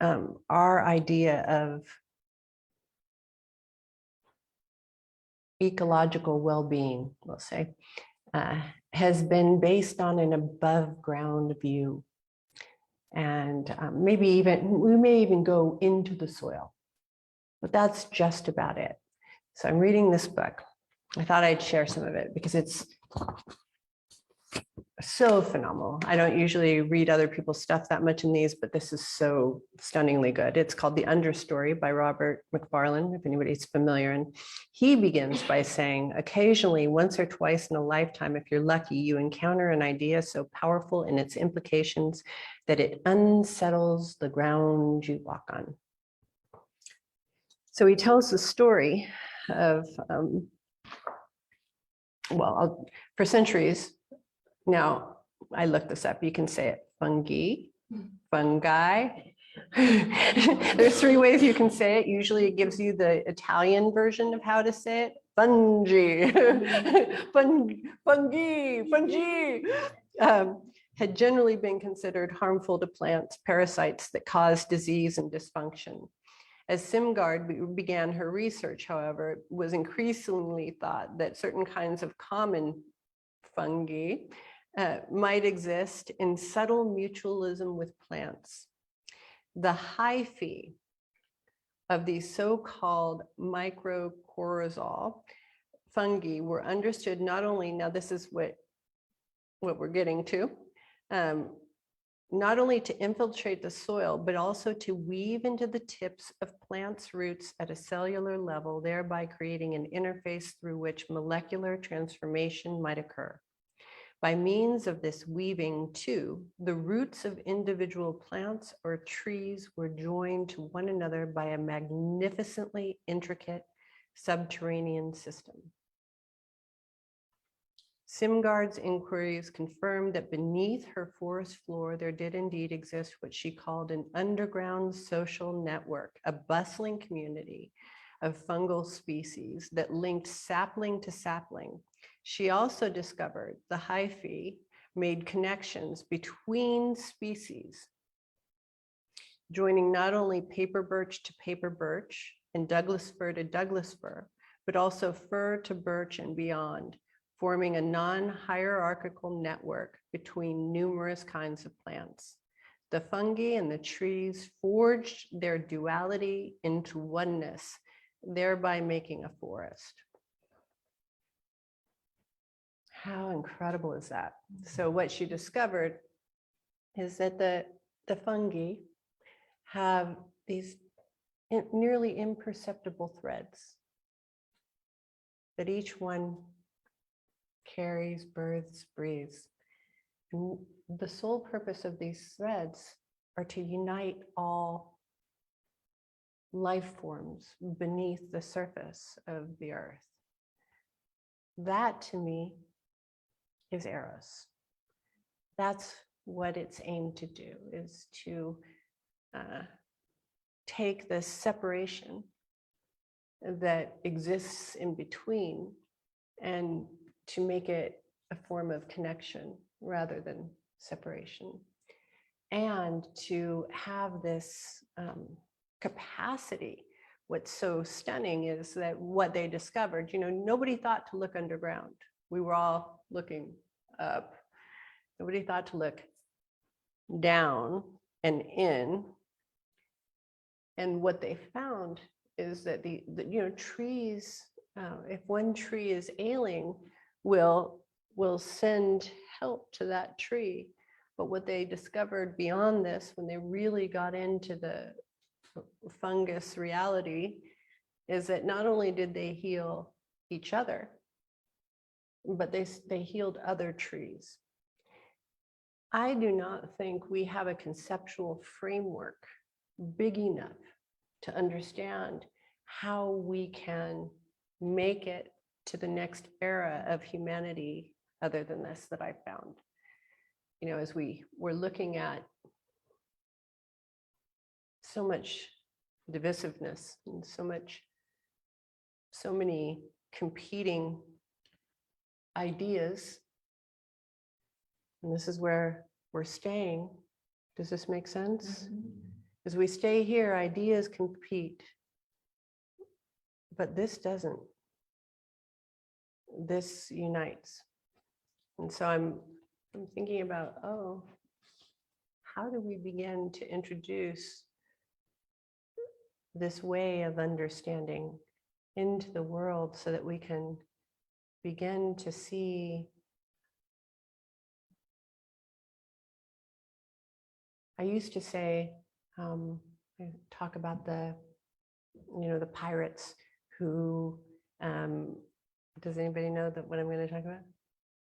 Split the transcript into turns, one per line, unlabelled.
our idea of ecological well-being, we'll say, has been based on an above ground view. And maybe even, we may even go into the soil, but that's just about it. So I'm reading this book. I thought I'd share some of it because it's so phenomenal. I don't usually read other people's stuff that much in these, but this is so stunningly good. It's called The Understory by Robert Macfarlane, if anybody's familiar. And he begins by saying, occasionally, once or twice in a lifetime, if you're lucky, you encounter an idea so powerful in its implications that it unsettles the ground you walk on. So he tells the story of, for centuries, now, I looked this up. You can say it fungi, fungi. There's 3 ways you can say it. Usually it gives you the Italian version of how to say it. Fungi, fungi. Had generally been considered harmful to plants, parasites that cause disease and dysfunction. As Simgard began her research, however, it was increasingly thought that certain kinds of common fungi might exist in subtle mutualism with plants. The hyphae of these so-called mycorrhizal fungi were understood not only, now this is what we're getting to, not only to infiltrate the soil, but also to weave into the tips of plants' roots at a cellular level, thereby creating an interface through which molecular transformation might occur. By means of this weaving, too, the roots of individual plants or trees were joined to one another by a magnificently intricate subterranean system. Simgard's inquiries confirmed that beneath her forest floor, there did indeed exist what she called an underground social network, a bustling community of fungal species that linked sapling to sapling. She also discovered the hyphae made connections between species, joining not only paper birch to paper birch and Douglas fir to Douglas fir, but also fir to birch and beyond, forming a non-hierarchical network between numerous kinds of plants. The fungi and the trees forged their duality into oneness, thereby making a forest. How incredible is that? So what she discovered is that the fungi have these nearly imperceptible threads that each one carries, births, breathes. And the sole purpose of these threads are to unite all life forms beneath the surface of the earth. That, to me, is Eros. That's what it's aimed to do, is to take this separation that exists in between and to make it a form of connection rather than separation. And to have this capacity. What's so stunning is that what they discovered, nobody thought to look underground. We were all looking up. Nobody thought to look down and in. And what they found is that the trees, if one tree is ailing, will send help to that tree. But what they discovered beyond this, when they really got into the fungus reality, is that not only did they heal each other, but they healed other trees. I do not think we have a conceptual framework big enough to understand how we can make it to the next era of humanity other than this that I found. As we were looking at so much divisiveness and so many competing ideas, and this is where we're staying. Does this make sense? As we stay here, ideas compete, but this doesn't. This unites. And so I'm thinking about, oh, how do we begin to introduce this way of understanding into the world so that we can begin to see. I used to say, I talk about the pirates who, does anybody know that what I'm going to talk about?